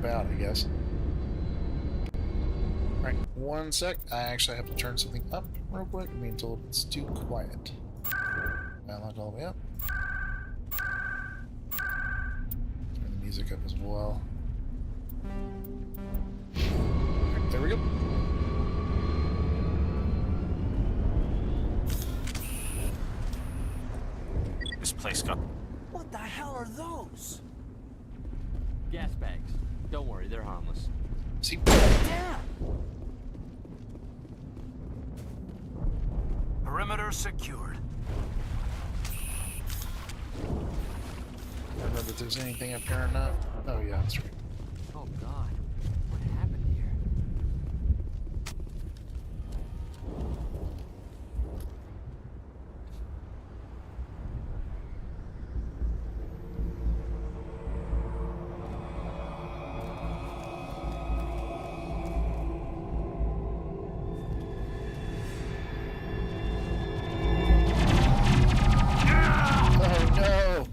camp out, I guess. Alright, one sec. I actually have to turn something up real quick. I'm being told it's too quiet. Not all the way up. Turn the music up as well. Right, there we go. This place got... What the hell are those? Gas bags. Don't worry, they're harmless. See? Damn! Perimeter secured. I don't know if there's anything up here or not. Oh yeah, that's right. Oh God, what happened here? Oh no!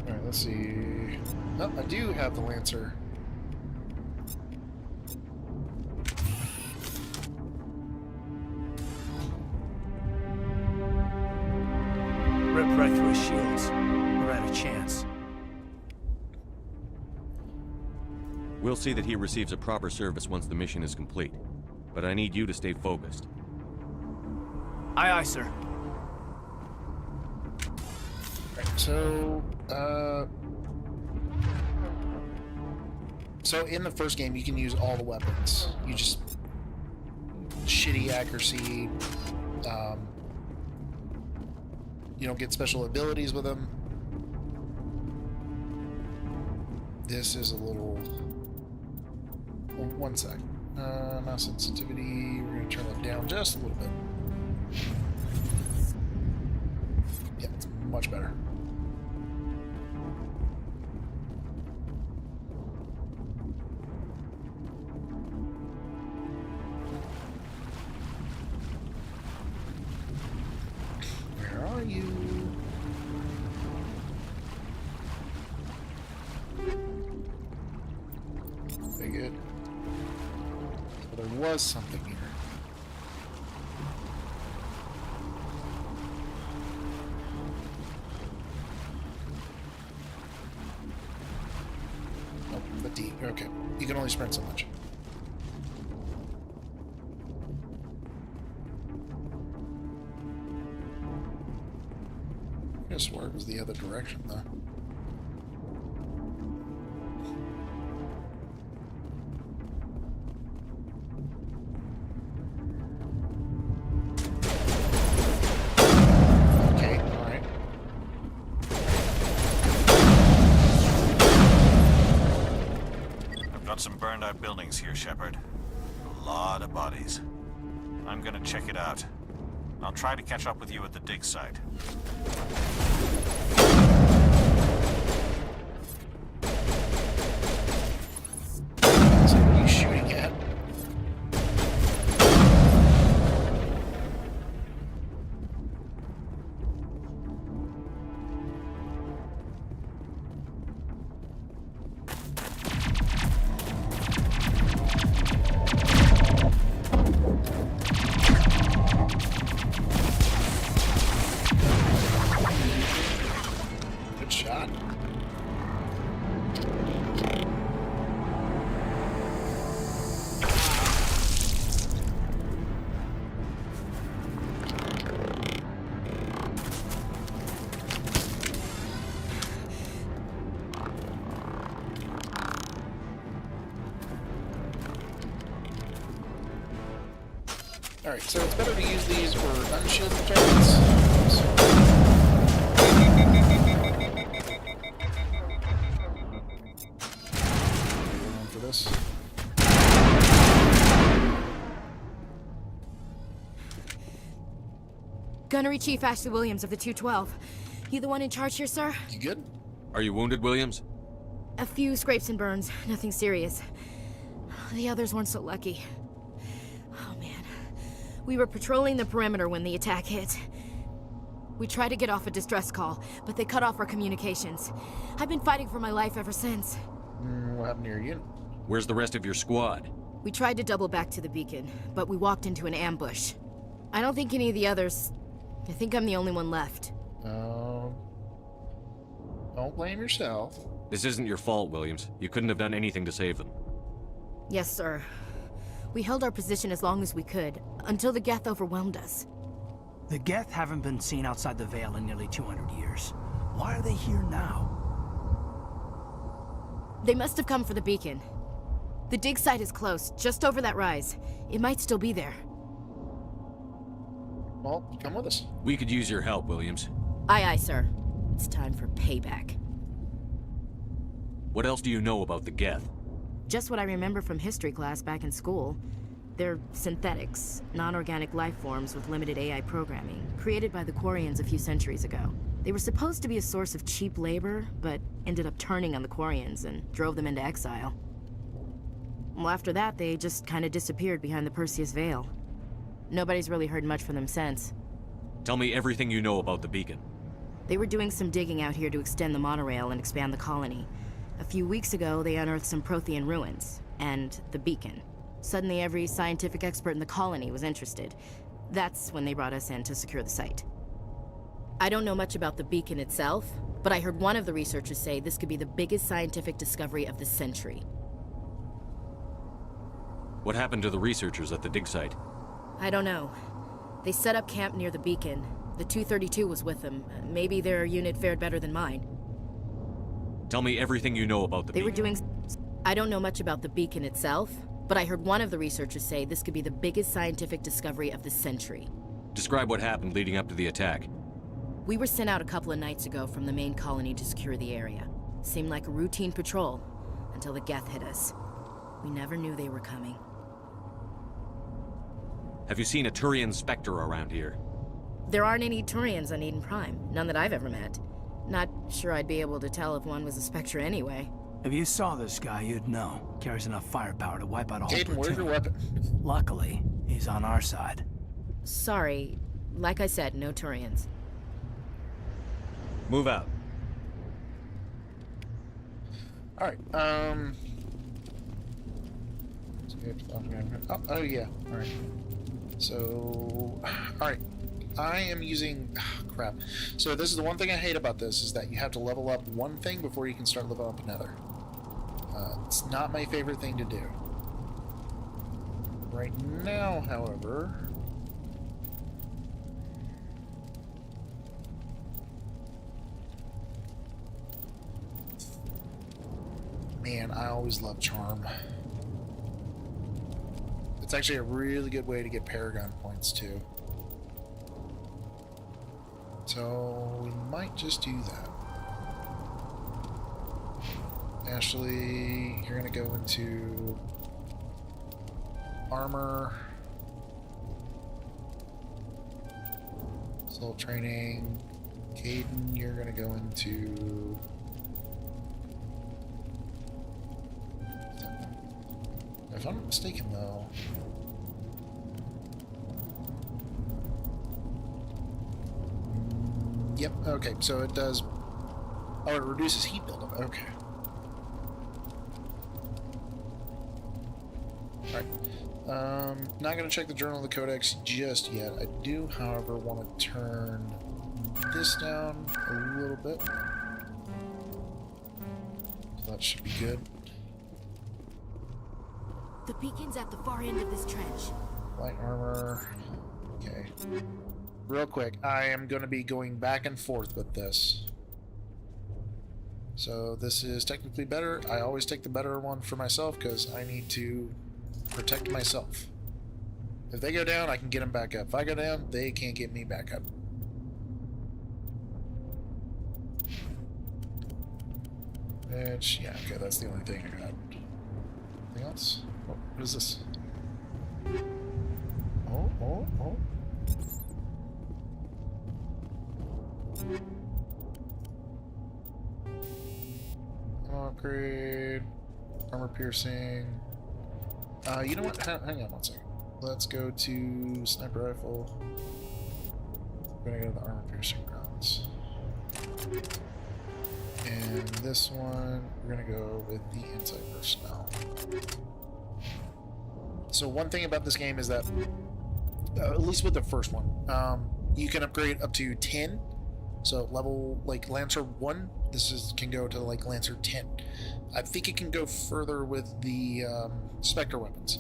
Alright, let's see. Oh, I do have the Lancer. Rip right through his shields. We're out of chance. We'll see that he receives a proper service once the mission is complete. But I need you to stay focused. Aye, aye, sir. Right, so, so in the first game, you can use all the weapons. You just shitty accuracy. You don't get special abilities with them. This is a little. Oh, one sec. Mouse sensitivity. We're gonna turn that down just a little bit. Yeah, it's much better. Where are you? Very good. So there was something here. Oh, the D. Okay. You can only sprint so much. I swear it was the other direction, though. Okay, alright. I've got some burned out buildings here, Shepard. A lot of bodies. I'm gonna check it out. I'll try to catch up with you at the dig site. So what are you shooting at? Good shot. Alright, so it's better to use these for unshielded targets. Going for this. Gunnery Chief Ashley Williams of the 212. You the one in charge here, sir? You good? Are you wounded, Williams? A few scrapes and burns, nothing serious. The others weren't so lucky. Oh man. We were patrolling the perimeter when the attack hit. We tried to get off a distress call, but they cut off our communications. I've been fighting for my life ever since. What happened to your unit? Where's the rest of your squad? We tried to double back to the beacon, but we walked into an ambush. I don't think any of the others... I think I'm the only one left. Don't blame yourself. This isn't your fault, Williams. You couldn't have done anything to save them. Yes, sir. We held our position as long as we could, until the Geth overwhelmed us. The Geth haven't been seen outside the Veil in nearly 200 years. Why are they here now? They must have come for the beacon. The dig site is close, just over that rise. It might still be there. Well, come with us. We could use your help, Williams. Aye, aye, sir. It's time for payback. What else do you know about the Geth? Just what I remember from history class back in school. They're synthetics, non-organic life forms with limited AI programming, created by the Quarians a few centuries ago. They were supposed to be a source of cheap labor, but ended up turning on the Quarians and drove them into exile. Well, after that, they just kind of disappeared behind the Perseus Veil. Nobody's really heard much from them since. Tell me everything you know about the beacon. They were doing some digging out here to extend the monorail and expand the colony. A few weeks ago, they unearthed some Prothean ruins, and the beacon. Suddenly, every scientific expert in the colony was interested. That's when they brought us in to secure the site. I don't know much about the beacon itself, but I heard one of the researchers say this could be the biggest scientific discovery of the century. What happened to the researchers at the dig site? I don't know. They set up camp near the beacon. The 232 was with them. Maybe their unit fared better than mine. Tell me everything you know about the They beacon. were doing... I don't know much about the beacon itself, but I heard one of the researchers say this could be the biggest scientific discovery of the century. Describe what happened leading up to the attack. We were sent out a couple of nights ago from the main colony to secure the area. Seemed like a routine patrol, until the Geth hit us. We never knew they were coming. Have you seen a Turian Spectre around here? There aren't any Turians on Eden Prime, none that I've ever met. Not sure I'd be able to tell if one was a Spectre anyway. If you saw this guy, you'd know. Carries enough firepower to wipe out a whole Aiden, where's your platoon. weapon? Luckily, he's on our side. Sorry, like I said, no Turians. Move out. Alright, oh yeah, alright. So, alright. I am using... crap. So this is the one thing I hate about this, is that you have to level up one thing before you can start leveling up another. It's not my favorite thing to do. Right now, however... Man, I always love Charm. It's actually a really good way to get Paragon points, too. So, we might just do that. Ashley, you're going to go into armor, soul training. Caden, you're going to go into... If I'm not mistaken, though... Yep, okay, so it does... Oh, it reduces heat buildup, okay. Alright. Not going to check the Journal of the Codex just yet. I do, however, want to turn this down a little bit. So that should be good. The beacon's at the far end of this trench. Light armor. Okay. Real quick, I am going to be going back and forth with this. So this is technically better. I always take the better one for myself because I need to protect myself. If they go down, I can get them back up. If I go down, they can't get me back up. Which, yeah, okay, that's the only thing I got. Anything else? Oh, what is this? Oh. Upgrade. Armor piercing. You know what? Hang on one second. Let's go to sniper rifle. We're gonna go to the armor piercing rounds. And this one, we're gonna go with the inside personnel. So one thing about this game is that, at least with the first one, you can upgrade up to 10. So level, like Lancer 1, can go to like Lancer 10. I think it can go further with the Spectre weapons.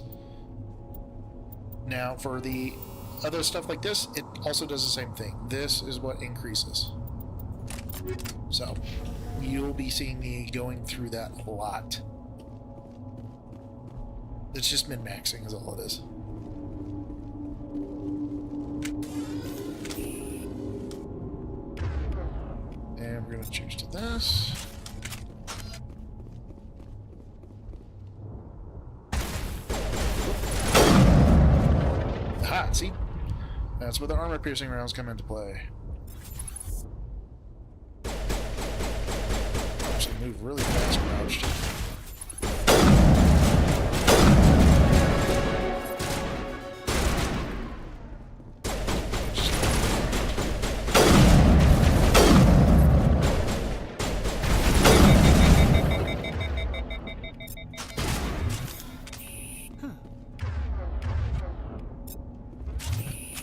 Now for the other stuff like this, it also does the same thing. This is what increases. So you'll be seeing me going through that a lot. It's just min-maxing is all it is. And we're going to choose to this. Aha, see? That's where the armor piercing rounds come into play. Actually move really fast crouched.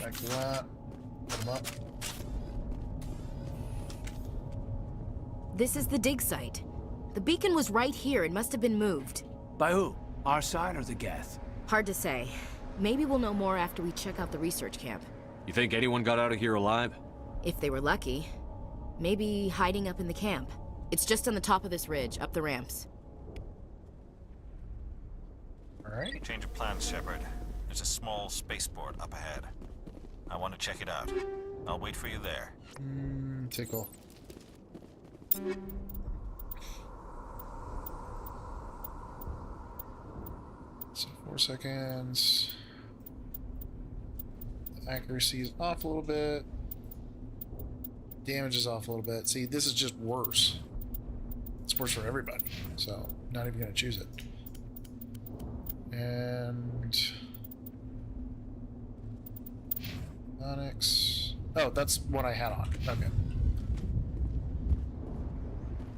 Back to that. Put 'em up. This is the dig site. The beacon was right here. It must have been moved. By who? Our side or the Geth? Hard to say. Maybe we'll know more after we check out the research camp. You think anyone got out of here alive? If they were lucky. Maybe hiding up in the camp. It's just on the top of this ridge, up the ramps. Alright. Change of plans, Shepard. There's a small spaceport up ahead. I want to check it out. I'll wait for you there. Tickle. So 4 seconds. The accuracy is off a little bit. Damage is off a little bit. See, this is just worse. It's worse for everybody. So, not even going to choose it. And... Onyx. Oh, that's what I had on. Okay.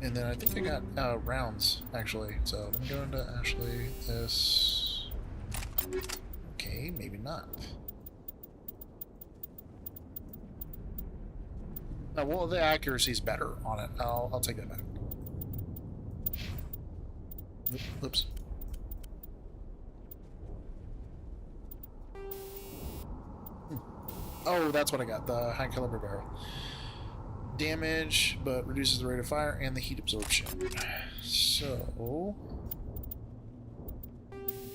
And then I think I got rounds, actually. So let me go into Ashley. This. Okay, maybe not. Oh, well, the accuracy's better on it. I'll take that back. Oops. Oh, that's what I got. The high caliber barrel. Damage, but reduces the rate of fire and the heat absorption. So,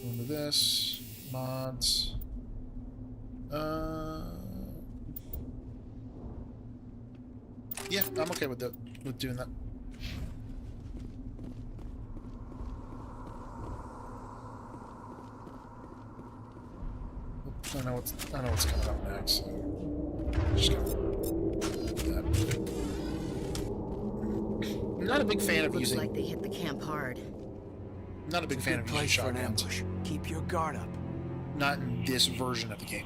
into this mods. Yeah, I'm okay with doing that. I know what's coming up next. So just gonna do that. I'm not a big fan of Looks using. like they hit the camp hard. Not a big fan of using Place for an shotguns. ambush. Keep your guard up. Not in this version of the game.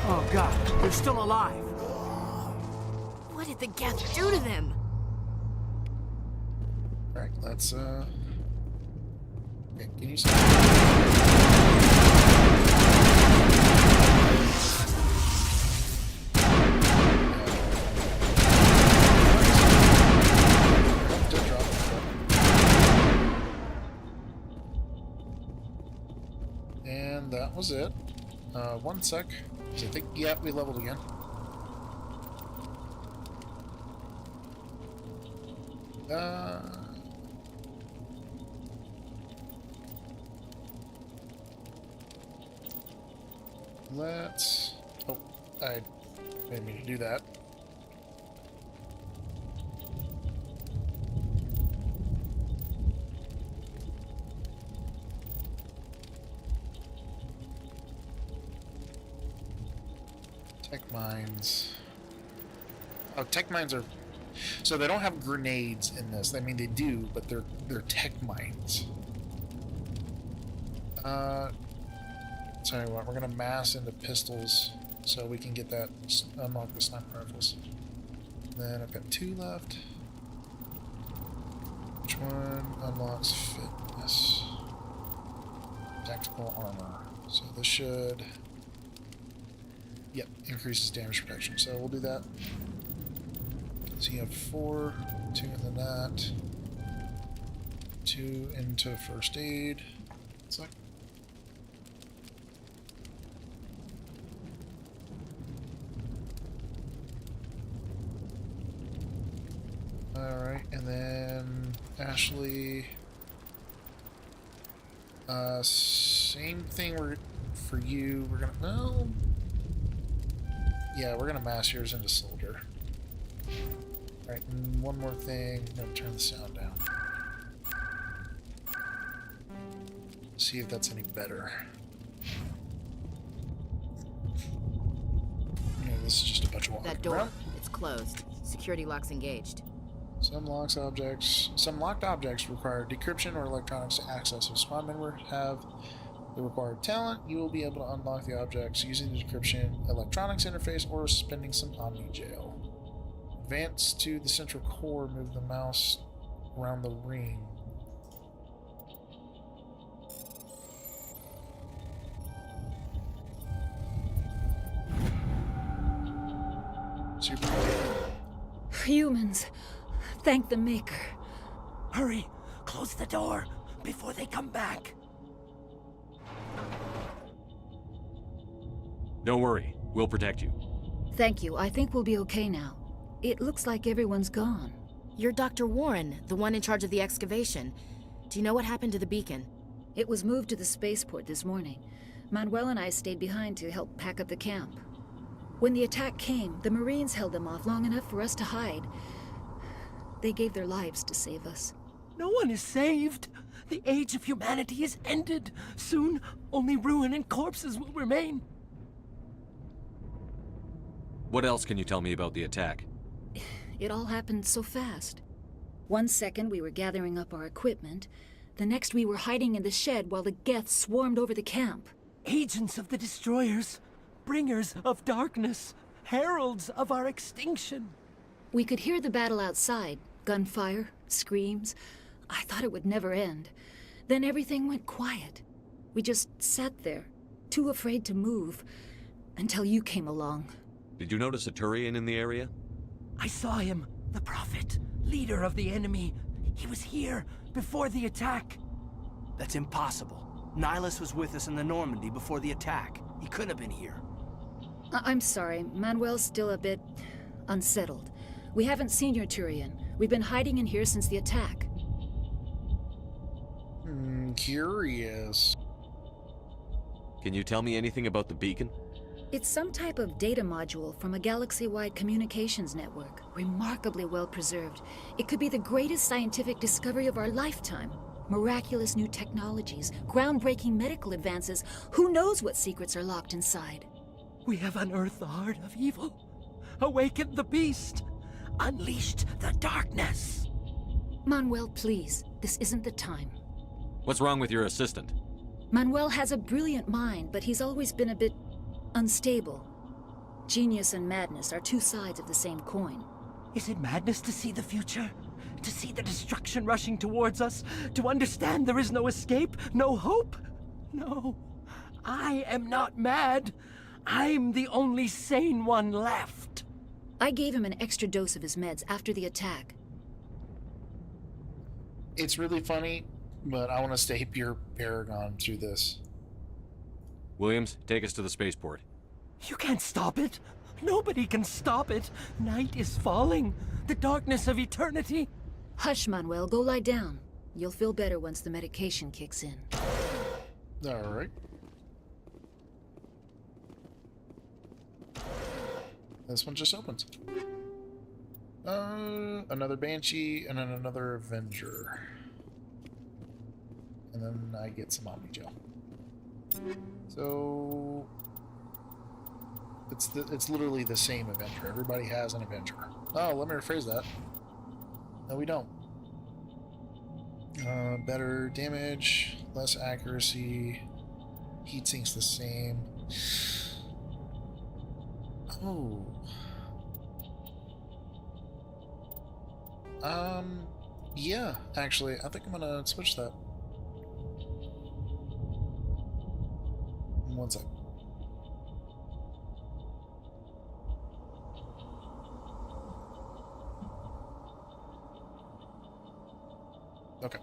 Oh God, they're still alive. What did the Geth do to them? All right, let's okay, can you And that was it. 1 sec. So I think, yeah, we leveled again. Let's... Oh, I didn't mean to do that. Tech mines. Oh, tech mines are... So they don't have grenades in this. I mean, they do, but they're tech mines. Tell you what, we're gonna mass into pistols so we can get that unlock the sniper rifles. Then I've got 2 left. Which one unlocks fitness? Tactical armor. So this should, yep, increases damage protection. So we'll do that. So you have 4, 2 into that, 2 into first aid. It's like, alright, and then Ashley, same thing for you. We're gonna, well, yeah, we're gonna mass yours into soldier. Alright, and one more thing, I'm gonna turn the sound down. See if that's any better. Yeah, this is just a bunch of walking That door, around. it's closed. Security lock's engaged. Some locked objects require decryption or electronics to access. If squad members have the required talent, you will be able to unlock the objects using the decryption electronics interface or spending some Omni Gel. Advance to the central core, move the mouse around the ring. Super. Humans. Thank the Maker. Hurry! Close the door before they come back. Don't worry. We'll protect you. Thank you. I think we'll be okay now. It looks like everyone's gone. You're Dr. Warren, the one in charge of the excavation. Do you know what happened to the beacon? It was moved to the spaceport this morning. Manuel and I stayed behind to help pack up the camp. When the attack came, the Marines held them off long enough for us to hide. They gave their lives to save us. No one is saved. The age of humanity is ended. Soon, only ruin and corpses will remain. What else can you tell me about the attack? It all happened so fast. 1 second we were gathering up our equipment. The next we were hiding in the shed while the Geth swarmed over the camp. Agents of the Destroyers, bringers of darkness, heralds of our extinction. We could hear the battle outside. Gunfire, screams. I thought it would never end. Then everything went quiet. We just sat there, too afraid to move, until you came along. Did you notice a Turian in the area? I saw him, the Prophet, leader of the enemy. He was here before the attack. That's impossible. Nihilus was with us in the Normandy before the attack. He couldn't have been here. I'm sorry, Manuel's still a bit unsettled. We haven't seen your Turian. We've been hiding in here since the attack. Curious. Can you tell me anything about the beacon? It's some type of data module from a galaxy-wide communications network. Remarkably well preserved. It could be the greatest scientific discovery of our lifetime. Miraculous new technologies, groundbreaking medical advances. Who knows what secrets are locked inside? We have unearthed the heart of evil, awakened the beast, unleashed the darkness. Manuel, please. This isn't the time. What's wrong with your assistant? Manuel has a brilliant mind, but he's always been a bit unstable. Genius and madness are 2 sides of the same coin. Is it madness to see the future? To see the destruction rushing towards us? To understand there is no escape? No hope? No. I am not mad. I'm the only sane one left. I gave him an extra dose of his meds after the attack. It's really funny, but I want to stay pure Paragon through this. Williams, take us to the spaceport. You can't stop it. Nobody can stop it. Night is falling. The darkness of eternity. Hush, Manuel. Go lie down. You'll feel better once the medication kicks in. All right. This one just opens. Another Banshee and then another Avenger. And then I get some Omni Gel. So it's literally the same Avenger. Everybody has an Avenger. Oh, let me rephrase that. No, we don't. Better damage, less accuracy, Heat sink's the same. Oh. Yeah, actually, I think I'm gonna switch that. One sec. Okay.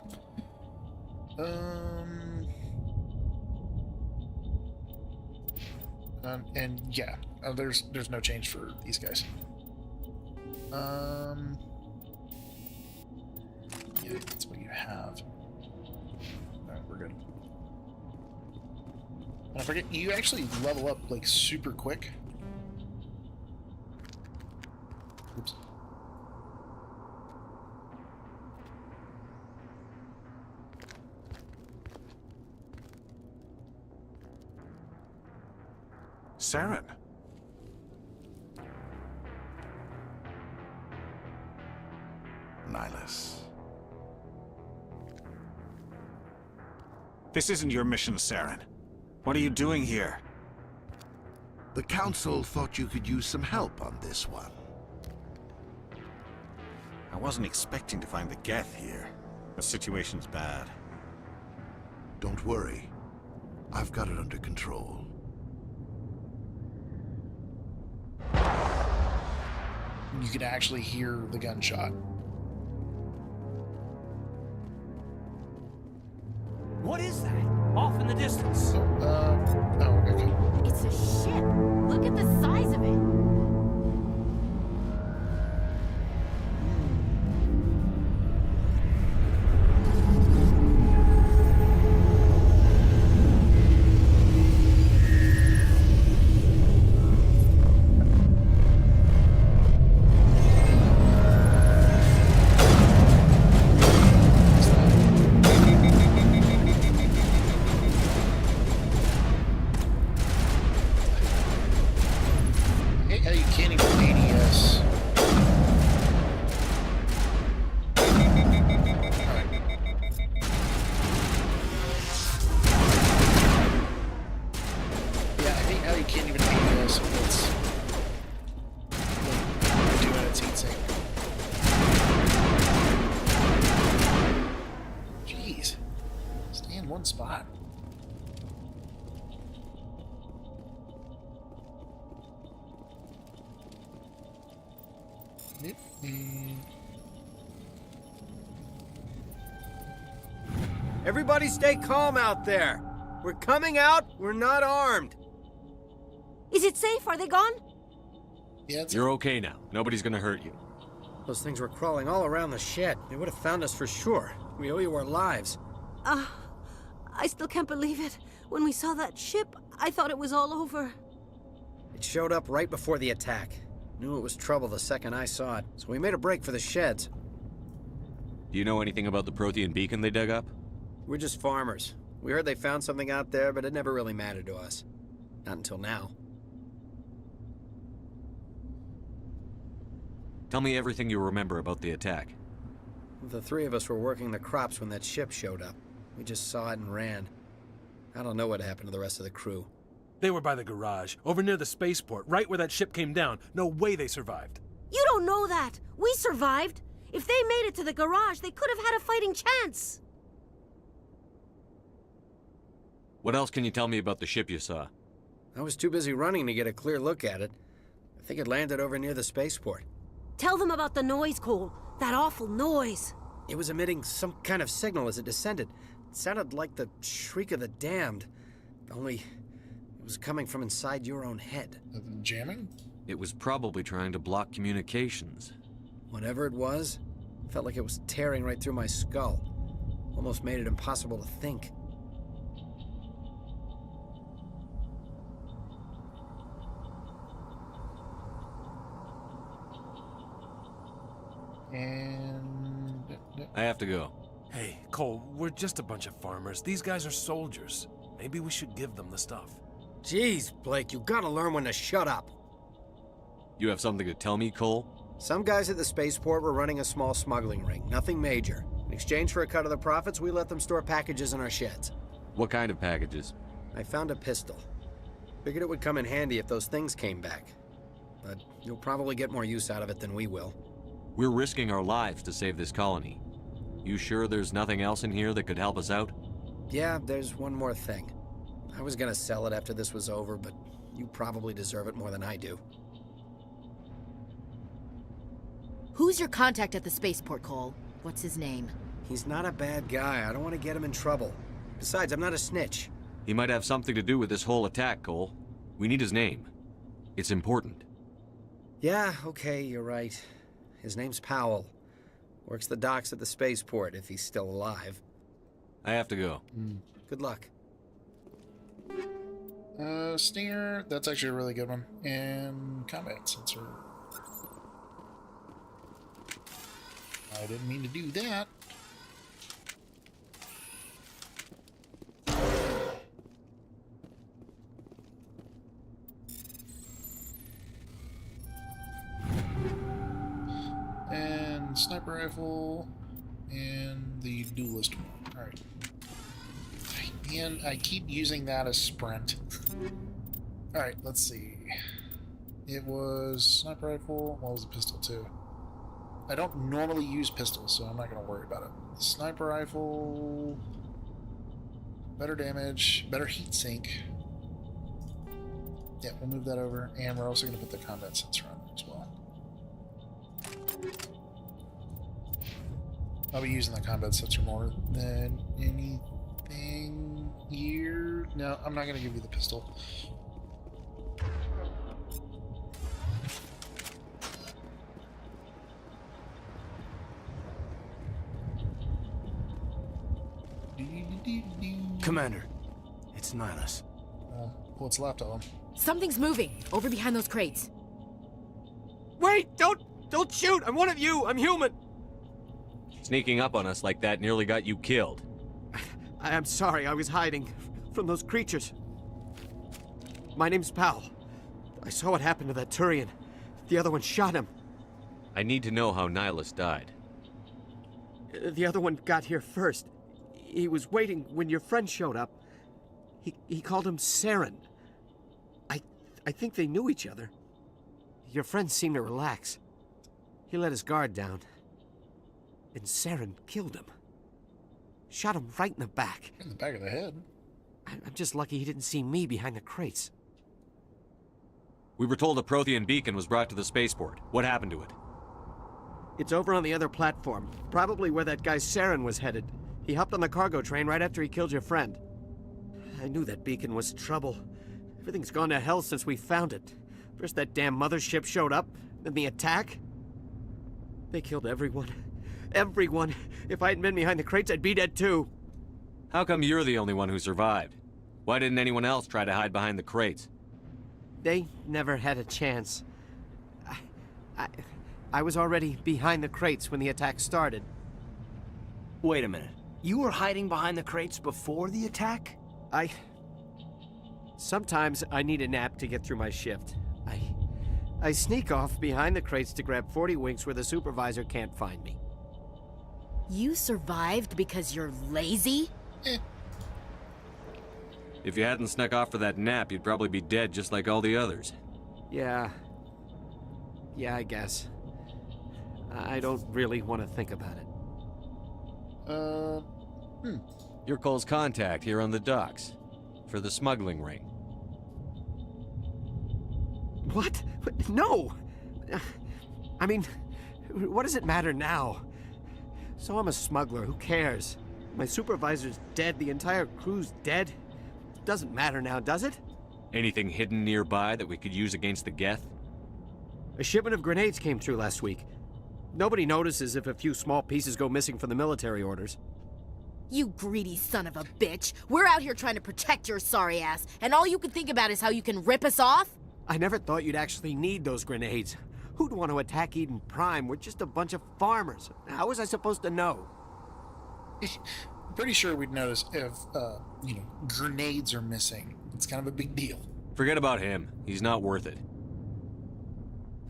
And yeah, there's no change for these guys. Yeah, that's what you have. Alright, we're good. And I forget, you actually level up like super quick. Oops. Saren. Nihilus. This isn't your mission, Saren. What are you doing here? The Council thought you could use some help on this one. I wasn't expecting to find the Geth here. The situation's bad. Don't worry. I've got it under control. You can actually hear the gunshot. What is that? Off in the distance. Oh, okay. It's a ship. Look at the size of it. Hey, you can't even ADS. Yeah, I hate how you can't even ADS if it's like, doing its heat sink. Jeez. Stay in one spot. Everybody stay calm out there. We're coming out. We're not armed. Is it safe? Are they gone? Yeah, it's You're okay now. Nobody's gonna hurt you. Those things were crawling all around the shed. They would have found us for sure. We owe you our lives. I still can't believe it. When we saw that ship, I thought it was all over. It showed up right before the attack. Knew it was trouble the second I saw it, so we made a break for the sheds. Do you know anything about the Prothean beacon they dug up? We're just farmers. We heard they found something out there, but it never really mattered to us. Not until now. Tell me everything you remember about the attack. The three of us were working the crops when that ship showed up. We just saw it and ran. I don't know what happened to the rest of the crew. They were by the garage, over near the spaceport, right where that ship came down. No way they survived. You don't know that. We survived. If they made it to the garage, they could have had a fighting chance. What else can you tell me about the ship you saw? I was too busy running to get a clear look at it. I think it landed over near the spaceport. Tell them about the noise, Cole. That awful noise. It was emitting some kind of signal as it descended. It sounded like the shriek of the damned. Only it was coming from inside your own head. jamming? It was probably trying to block communications. Whatever it was, felt like it was tearing right through my skull. Almost made it impossible to think. And I have to go. Hey, Cole, we're just a bunch of farmers. These guys are soldiers. Maybe we should give them the stuff. Jeez, Blake, you gotta learn when to shut up. You have something to tell me, Cole? Some guys at the spaceport were running a small smuggling ring, nothing major. In exchange for a cut of the profits, we let them store packages in our sheds. What kind of packages? I found a pistol. Figured it would come in handy if those things came back. But you'll probably get more use out of it than we will. We're risking our lives to save this colony. You sure there's nothing else in here that could help us out? Yeah, there's one more thing. I was gonna sell it after this was over, but you probably deserve it more than I do. Who's your contact at the spaceport, Cole? What's his name? He's not a bad guy. I don't want to get him in trouble. Besides, I'm not a snitch. He might have something to do with this whole attack, Cole. We need his name. It's important. Yeah, okay, you're right. His name's Powell. Works the docks at the spaceport, if he's still alive. I have to go. Good luck. Stinger, that's actually a really good one. And combat sensor. I didn't mean to do that. And sniper rifle and the duelist one. Alright. And I keep using that as sprint. Alright, let's see. It was sniper rifle. What was the pistol too? I don't normally use pistols, so I'm not going to worry about it. Sniper rifle. Better damage. Better heat sink. Yeah, we'll move that over. And we're also going to put the combat sensor on there as well. I'll be using the combat sensor more than anything here. No, I'm not going to give you the pistol. Commander, it's Nihilus. What's left of him? Something's moving, over behind those crates. Wait! Don't shoot! I'm one of you! I'm human! Sneaking up on us like that nearly got you killed. I'm sorry, I was hiding from those creatures. My name's Powell. I saw what happened to that Turian. The other one shot him. I need to know how Nihilus died. The other one got here first. He was waiting when your friend showed up. He called him Saren. I think they knew each other. Your friend seemed to relax. He let his guard down. And Saren killed him. Shot him right in the back. In the back of the head? I'm just lucky he didn't see me behind the crates. We were told a Prothean beacon was brought to the spaceport. What happened to it? It's over on the other platform. Probably where that guy Saren was headed. He hopped on the cargo train right after he killed your friend. I knew that beacon was trouble. Everything's gone to hell since we found it. First that damn mothership showed up, then the attack. They killed everyone. Everyone. If I hadn't been behind the crates, I'd be dead too. How come you're the only one who survived? Why didn't anyone else try to hide behind the crates? They never had a chance. I was already behind the crates when the attack started. Wait a minute. You were hiding behind the crates before the attack? Sometimes I need a nap to get through my shift. I sneak off behind the crates to grab 40 winks where the supervisor can't find me. You survived because you're lazy? If you hadn't snuck off for that nap, you'd probably be dead just like all the others. Yeah, I guess. I don't really want to think about it. You're Cole's contact here on the docks. For the smuggling ring. What? No! I mean, what does it matter now? So I'm a smuggler, who cares? My supervisor's dead, the entire crew's dead. Doesn't matter now, does it? Anything hidden nearby that we could use against the Geth? A shipment of grenades came through last week. Nobody notices if a few small pieces go missing from the military orders. You greedy son of a bitch! We're out here trying to protect your sorry ass, and all you can think about is how you can rip us off? I never thought you'd actually need those grenades. Who'd want to attack Eden Prime? We're just a bunch of farmers. How was I supposed to know? I'm pretty sure we'd notice if, grenades are missing. It's kind of a big deal. Forget about him. He's not worth it.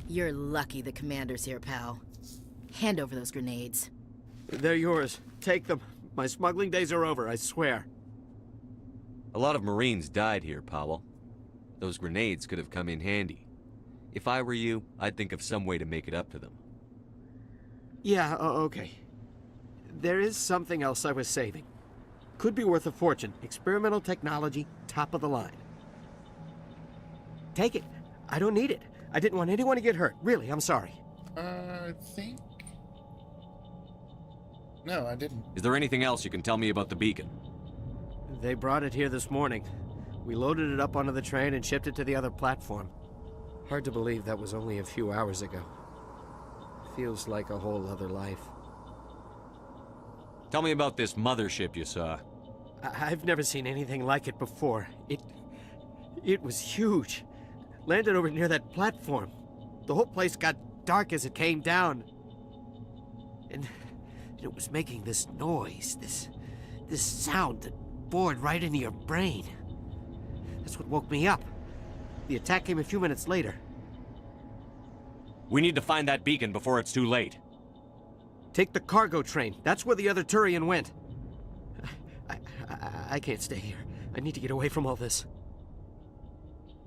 You're lucky the commander's here, pal. Hand over those grenades. They're yours. Take them. My smuggling days are over, I swear. A lot of Marines died here, Powell. Those grenades could have come in handy. If I were you, I'd think of some way to make it up to them. Yeah, okay. There is something else I was saving. Could be worth a fortune. Experimental technology, top of the line. Take it. I don't need it. I didn't want anyone to get hurt. Really, I'm sorry. I think... No, I didn't. Is there anything else you can tell me about the beacon? They brought it here this morning. We loaded it up onto the train and shipped it to the other platform. Hard to believe that was only a few hours ago. Feels like a whole other life. Tell me about this mothership you saw. I've never seen anything like it before. It was huge. Landed over near that platform. The whole place got dark as it came down. And it was making this noise, this sound that bored right into your brain. That's what woke me up. The attack came a few minutes later. We need to find that beacon before it's too late. Take the cargo train. That's where the other Turian went. I can't stay here. I need to get away from all this.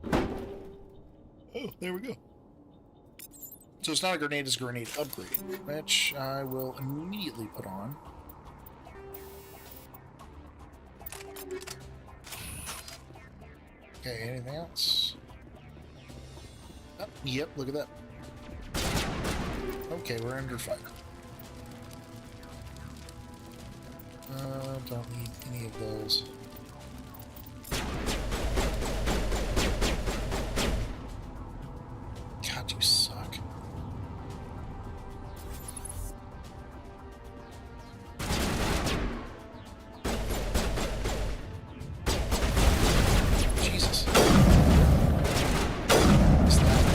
Oh, there we go. So it's not a grenade, it's a grenade upgrade, which I will immediately put on. Okay, anything else? Oh, yep, look at that. Okay, we're under fire. Don't need any of those. God, you suck. Jesus. What's that?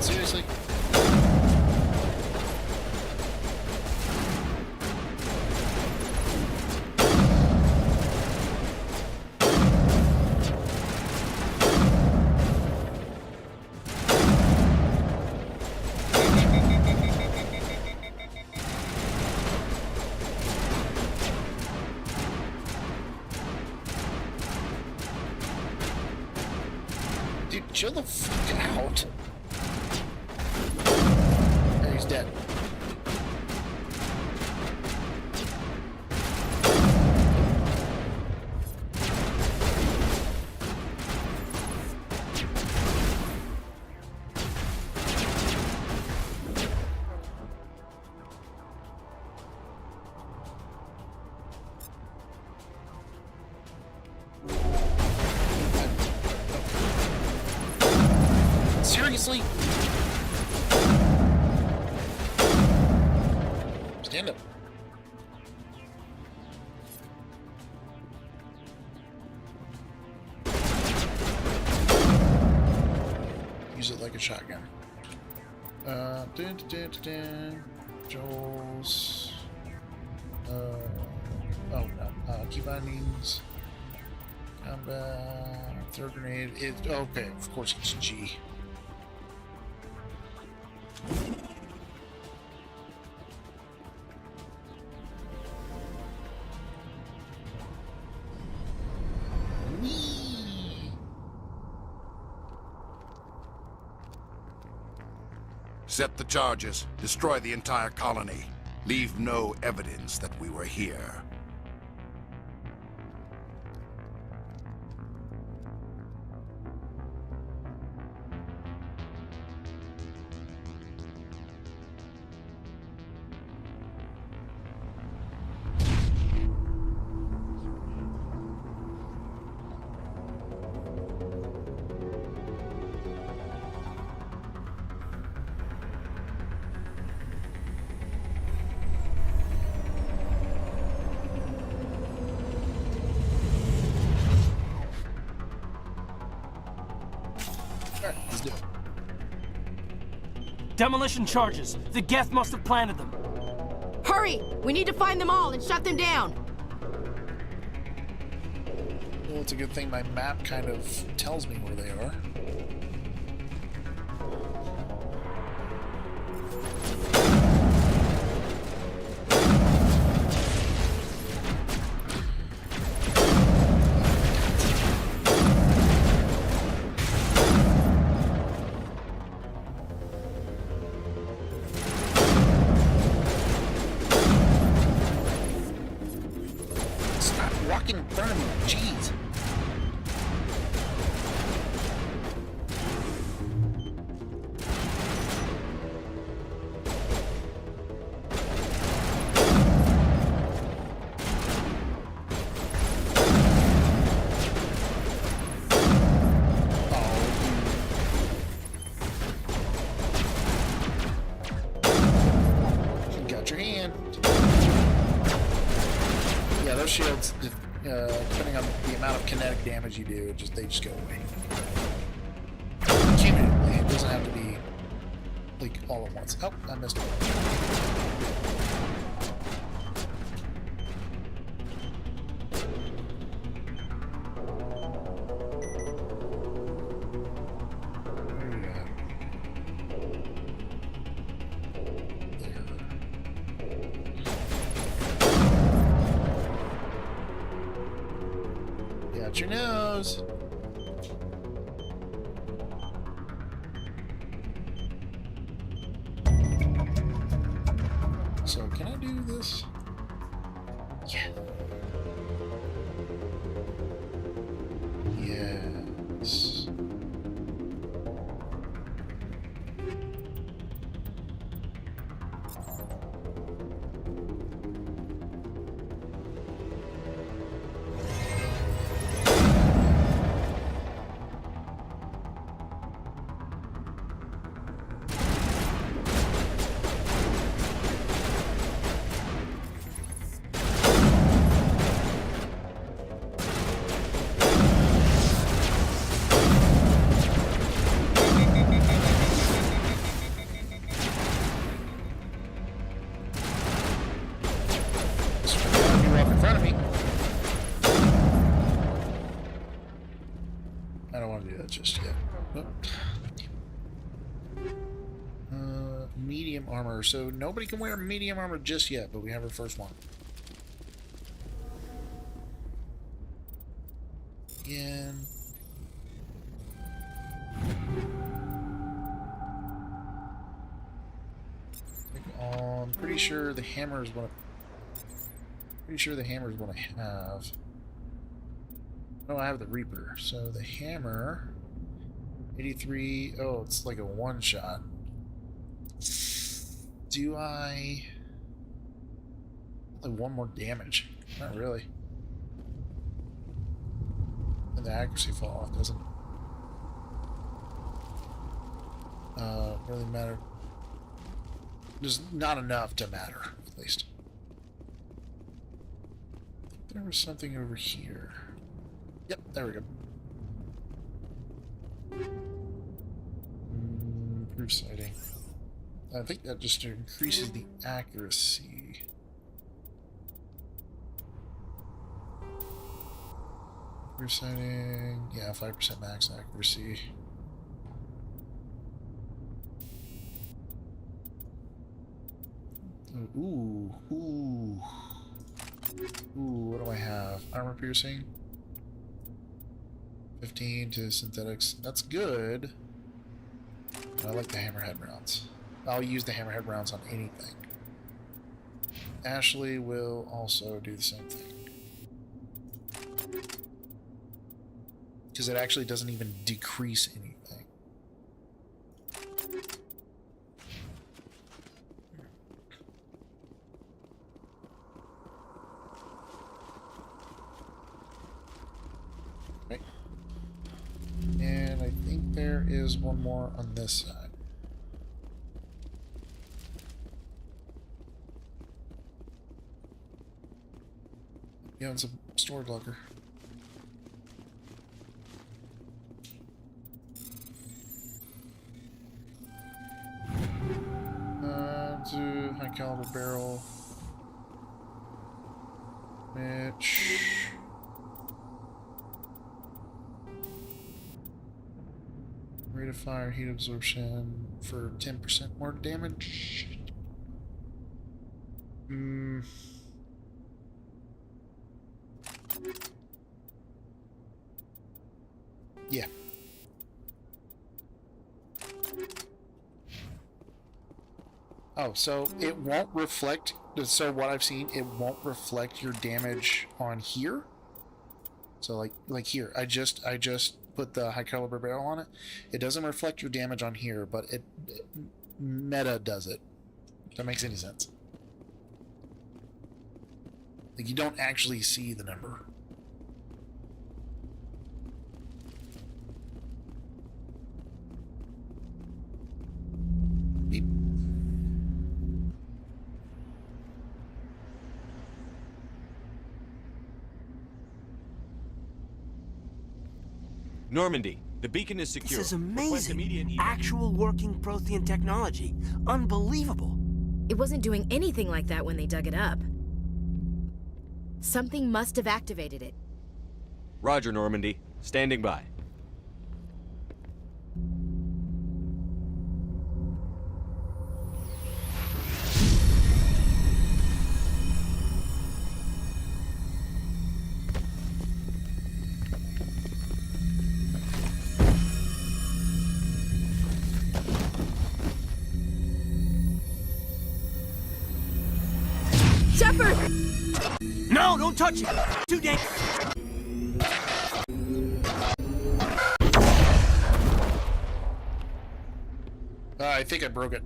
Seriously? Dude, chill the fuck out. There, he's dead. Seriously? Stand up. Use it like a shotgun. Joel's. Oh no. Key bindings. Combat. Throw grenade. Okay, of course it's G. Set the charges. Destroy the entire colony. Leave no evidence that we were here. Alright, let's do it. Demolition charges. The Geth must have planted them. Hurry! Hurry! We need to find them all and shut them down! Well, it's a good thing my map kind of tells me where they are. Stop walking in front of me, jeez. Got your hand. Yeah, those shields, depending on the amount of kinetic damage you do, they just go away. Cumulatively, it doesn't have to be like all at once. Oh, I missed one. Where are you at? Got your nose. So can I do this? Yeah. Yes. I don't want to do that just yet. Nope. Medium armor. So nobody can wear medium armor just yet, but we have our first one. Again. I'm pretty sure the hammer is what. Pretty sure the hammer is what I have. No, I have the Reaper. So the hammer, 83. Oh, it's like a one shot. Do I? Like one more damage? Not really. And the accuracy fall off doesn't really matter. There's not enough to matter, at least. There was something over here. Yep, there we go. Proof sighting. I think that just increases the accuracy. Proof sighting. Yeah, 5% max accuracy. Ooh, ooh. Ooh, what do I have? Armor piercing. 15 to synthetics. That's good. I like the hammerhead rounds. I'll use the hammerhead rounds on anything. Ashley will also do the same thing. Because it actually doesn't even decrease anything. Okay. And I think there is one more on this side. Yeah, it's a storage locker. High caliber barrel. Which... Rate of fire, heat absorption for 10% more damage. Yeah. Oh, so it won't reflect. So what I've seen, it won't reflect your damage on here. So like here, I just put the high caliber barrel on it. It doesn't reflect your damage on here, but it meta does it. If that makes any sense. Like you don't actually see the number. Beep. Normandy, the beacon is secure. This is Request amazing. immediate- Actual working Prothean technology. Unbelievable. It wasn't doing anything like that when they dug it up. Something must have activated it. Roger, Normandy. Standing by. Shepard! No, don't touch it! Too dangerous! I think I broke it.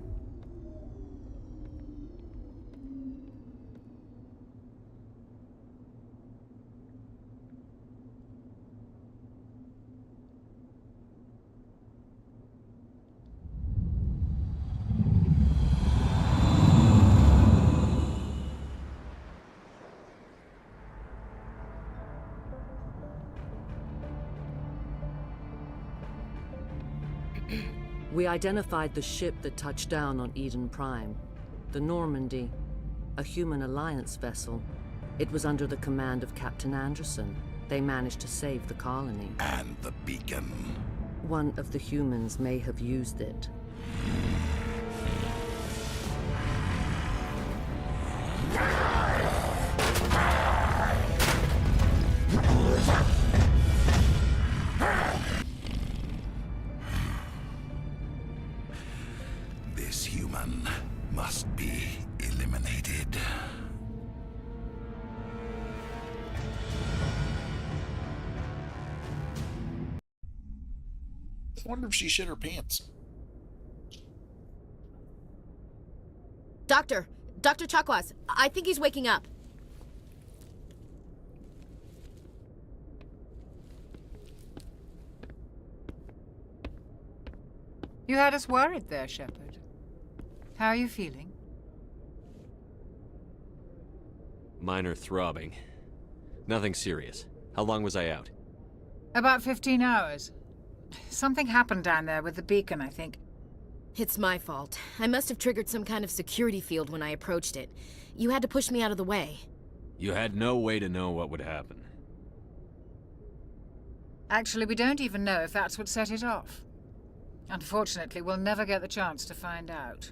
We identified the ship that touched down on Eden Prime. The Normandy, a human alliance vessel. It was under the command of Captain Anderson. They managed to save the colony. And the beacon. One of the humans may have used it. This human must be eliminated. I wonder if she shit her pants. Dr. Chakwas, I think he's waking up. You had us worried there, Shepard. How are you feeling? Minor throbbing. Nothing serious. How long was I out? About 15 hours. Something happened down there with the beacon, I think. It's my fault. I must have triggered some kind of security field when I approached it. You had to push me out of the way. You had no way to know what would happen. Actually, we don't even know if that's what set it off. Unfortunately, we'll never get the chance to find out.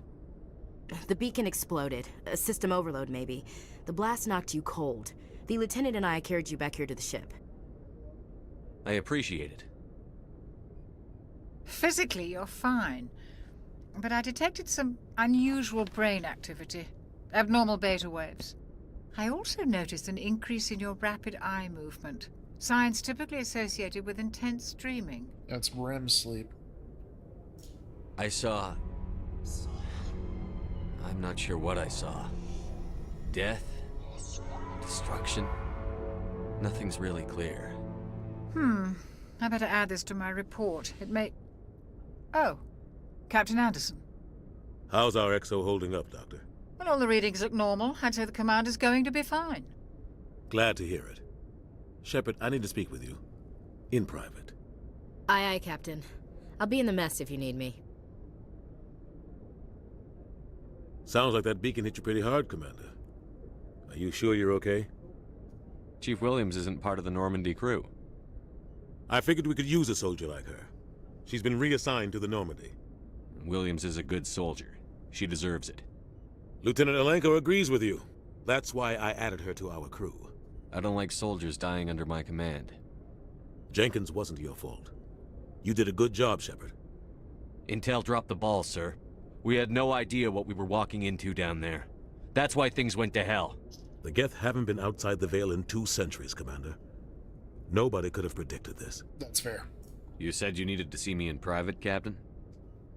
The beacon exploded. A system overload, maybe. The blast knocked you cold. The lieutenant and I carried you back here to the ship. I appreciate it. Physically, you're fine. But I detected some unusual brain activity. Abnormal beta waves. I also noticed an increase in your rapid eye movement. Signs typically associated with intense dreaming. That's REM sleep. I saw... I'm not sure what I saw. Death? Destruction? Nothing's really clear. I better add this to my report. It may... Oh, Captain Anderson. How's our XO holding up, Doctor? Well, all the readings look normal. I'd say the commander's going to be fine. Glad to hear it. Shepard, I need to speak with you. In private. Aye, aye, Captain. I'll be in the mess if you need me. Sounds like that beacon hit you pretty hard, Commander. Are you sure you're okay? Chief Williams isn't part of the Normandy crew. I figured we could use a soldier like her. She's been reassigned to the Normandy. Williams is a good soldier. She deserves it. Lieutenant Alenko agrees with you. That's why I added her to our crew. I don't like soldiers dying under my command. Jenkins wasn't your fault. You did a good job, Shepard. Intel dropped the ball, sir. We had no idea what we were walking into down there. That's why things went to hell. The Geth haven't been outside the Veil in 2 centuries, Commander. Nobody could have predicted this. That's fair. You said you needed to see me in private, Captain?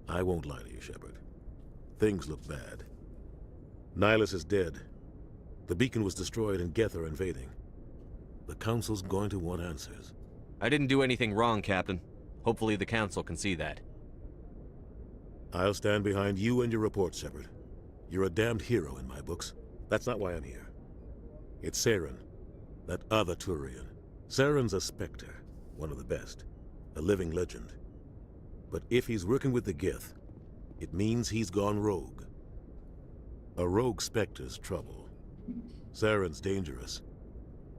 I won't lie to you, Shepard. Things look bad. Nihilus is dead. The beacon was destroyed and Geth are invading. The Council's going to want answers. I didn't do anything wrong, Captain. Hopefully the Council can see that. I'll stand behind you and your report, Shepard. You're a damned hero in my books. That's not why I'm here. It's Saren, that other Turian. Saren's a Spectre, one of the best. A living legend. But if he's working with the Geth, it means he's gone rogue. A rogue Spectre's trouble. Saren's dangerous,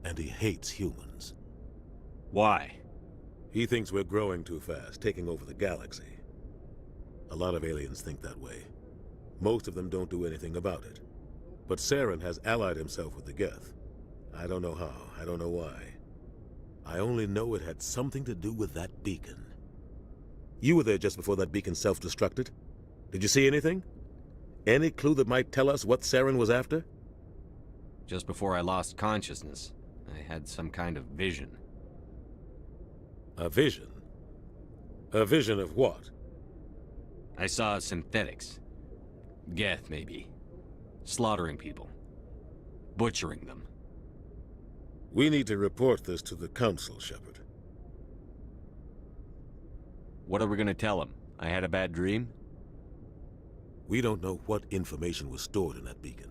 and he hates humans. Why? He thinks we're growing too fast, taking over the galaxy. A lot of aliens think that way. Most of them don't do anything about it. But Saren has allied himself with the Geth. I don't know how, I don't know why. I only know it had something to do with that beacon. You were there just before that beacon self-destructed. Did you see anything? Any clue that might tell us what Saren was after? Just before I lost consciousness, I had some kind of vision. A vision? A vision of what? I saw synthetics. Geth, maybe. Slaughtering people. Butchering them. We need to report this to the Council, Shepard. What are we gonna tell them? I had a bad dream? We don't know what information was stored in that beacon.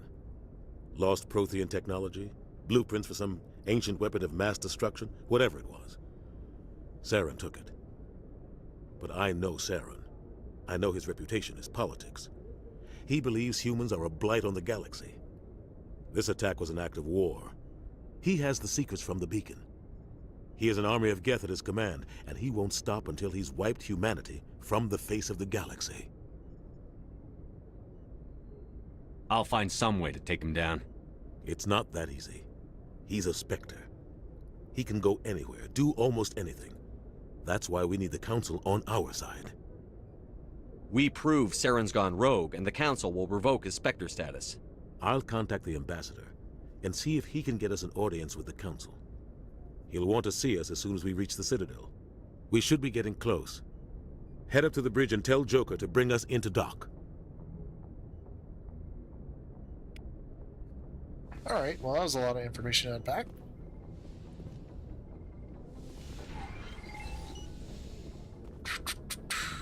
Lost Prothean technology? Blueprints for some ancient weapon of mass destruction? Whatever it was. Saren took it. But I know Saren. I know his reputation is politics. He believes humans are a blight on the galaxy. This attack was an act of war. He has the secrets from the beacon. He has an army of Geth at his command, and he won't stop until he's wiped humanity from the face of the galaxy. I'll find some way to take him down. It's not that easy. He's a Spectre. He can go anywhere, do almost anything. That's why we need the Council on our side. We prove Saren's gone rogue, and the Council will revoke his Spectre status. I'll contact the Ambassador and see if he can get us an audience with the Council. He'll want to see us as soon as we reach the Citadel. We should be getting close. Head up to the bridge and tell Joker to bring us into dock. Alright, well that was a lot of information to unpack.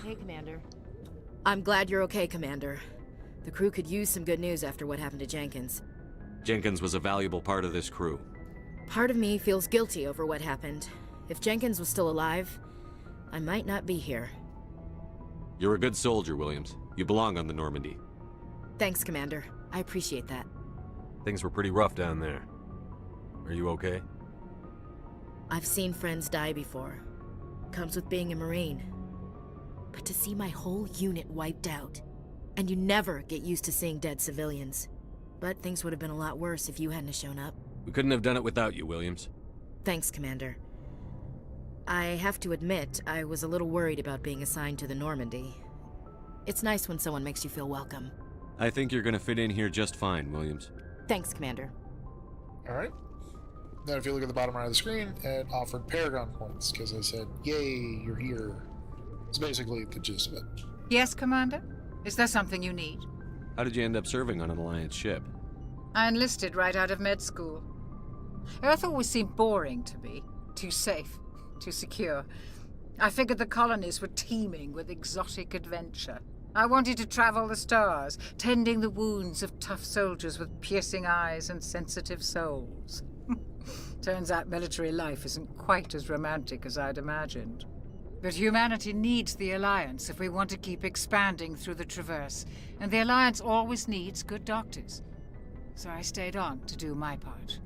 Hey, Commander. I'm glad you're okay, Commander. The crew could use some good news after what happened to Jenkins. Jenkins was a valuable part of this crew. Part of me feels guilty over what happened. If Jenkins was still alive, I might not be here. You're a good soldier, Williams. You belong on the Normandy. Thanks, Commander. I appreciate that. Things were pretty rough down there. Are you okay? I've seen friends die before. Comes with being a Marine. But to see my whole unit wiped out, and you never get used to seeing dead civilians. But things would have been a lot worse if you hadn't shown up. We couldn't have done it without you, Williams. Thanks, Commander. I have to admit, I was a little worried about being assigned to the Normandy. It's nice when someone makes you feel welcome. I think you're gonna fit in here just fine, Williams. Thanks, Commander. Alright. Then if you look at the bottom right of the screen, it offered Paragon points, because I said, yay, you're here. It's basically the gist of it. Yes, Commander? Is there something you need? How did you end up serving on an Alliance ship? I enlisted right out of med school. Earth always seemed boring to me. Too safe, too secure. I figured the colonies were teeming with exotic adventure. I wanted to travel the stars, tending the wounds of tough soldiers with piercing eyes and sensitive souls. Turns out military life isn't quite as romantic as I'd imagined. But humanity needs the Alliance if we want to keep expanding through the Traverse, and the Alliance always needs good doctors. So I stayed on to do my part.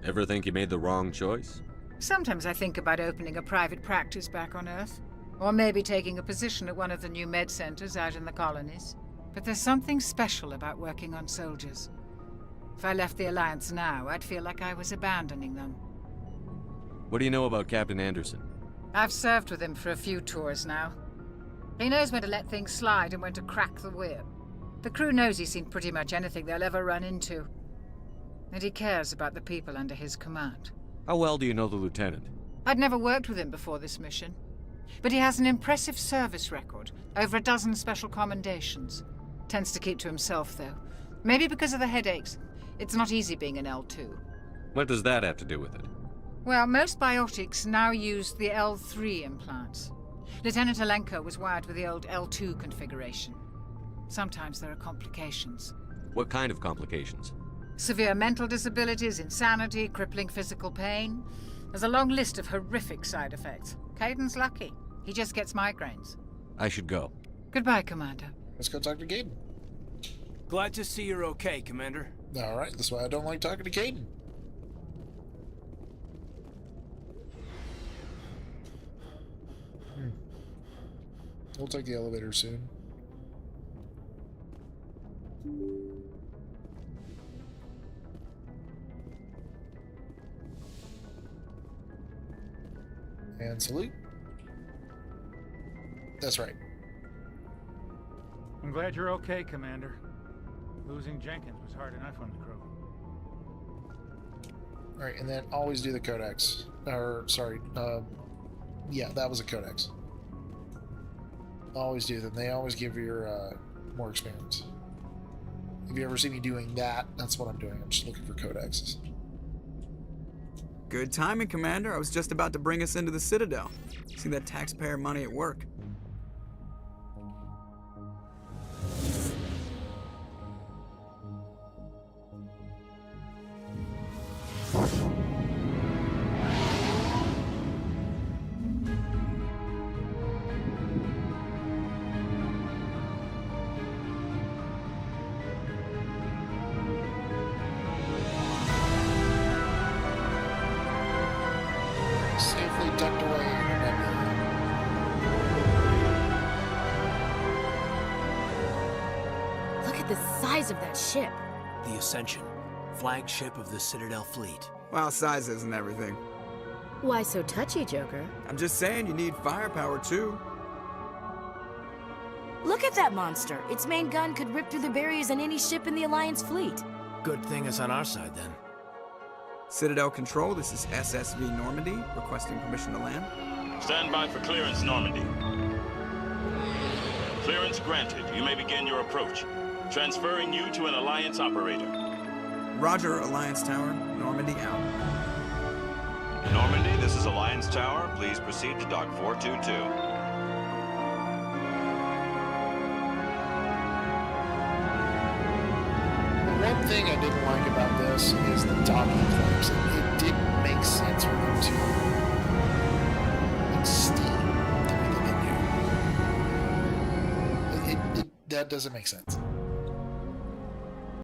Ever think you made the wrong choice? Sometimes I think about opening a private practice back on Earth. Or maybe taking a position at one of the new med centers out in the colonies. But there's something special about working on soldiers. If I left the Alliance now, I'd feel like I was abandoning them. What do you know about Captain Anderson? I've served with him for a few tours now. He knows when to let things slide and when to crack the whip. The crew knows he's seen pretty much anything they'll ever run into. And he cares about the people under his command. How well do you know the lieutenant? I'd never worked with him before this mission. But he has an impressive service record, over a dozen special commendations. Tends to keep to himself, though. Maybe because of the headaches. It's not easy being an L2. What does that have to do with it? Well, most biotics now use the L3 implants. Lieutenant Alenko was wired with the old L2 configuration. Sometimes there are complications. What kind of complications? Severe mental disabilities, insanity, crippling physical pain. There's a long list of horrific side effects. Kaiden's lucky. He just gets migraines. I should go. Goodbye, Commander. Let's go talk to Kaidan. Glad to see you're okay, Commander. Alright, that's why I don't like talking to Kaidan. We'll take the elevator soon. And salute. That's right. I'm glad you're okay, Commander. Losing Jenkins was hard enough on the crew. Alright, and then always do the codex. Or, sorry, yeah, that was a codex. Always do them. They always give you more experience. If you ever see me doing that, that's what I'm doing. I'm just looking for codexes. Good timing, Commander. I was just about to bring us into the Citadel. See that taxpayer money at work. Safely tucked away in a nebula. Look at the size of that ship. The Ascension, flagship of the Citadel fleet. Well, size isn't everything. Why so touchy, Joker? I'm just saying you need firepower, too. Look at that monster. Its main gun could rip through the barriers in any ship in the Alliance fleet. Good thing it's on our side, then. Citadel Control, this is SSV Normandy, requesting permission to land. Stand by for clearance, Normandy. Clearance granted. You may begin your approach. Transferring you to an Alliance operator. Roger, Alliance Tower. Normandy out. Normandy, this is Alliance Tower. Please proceed to Dock 422. One thing I didn't like about this is the docking clamps. It didn't make sense for them to like steam the way that they do. That doesn't make sense.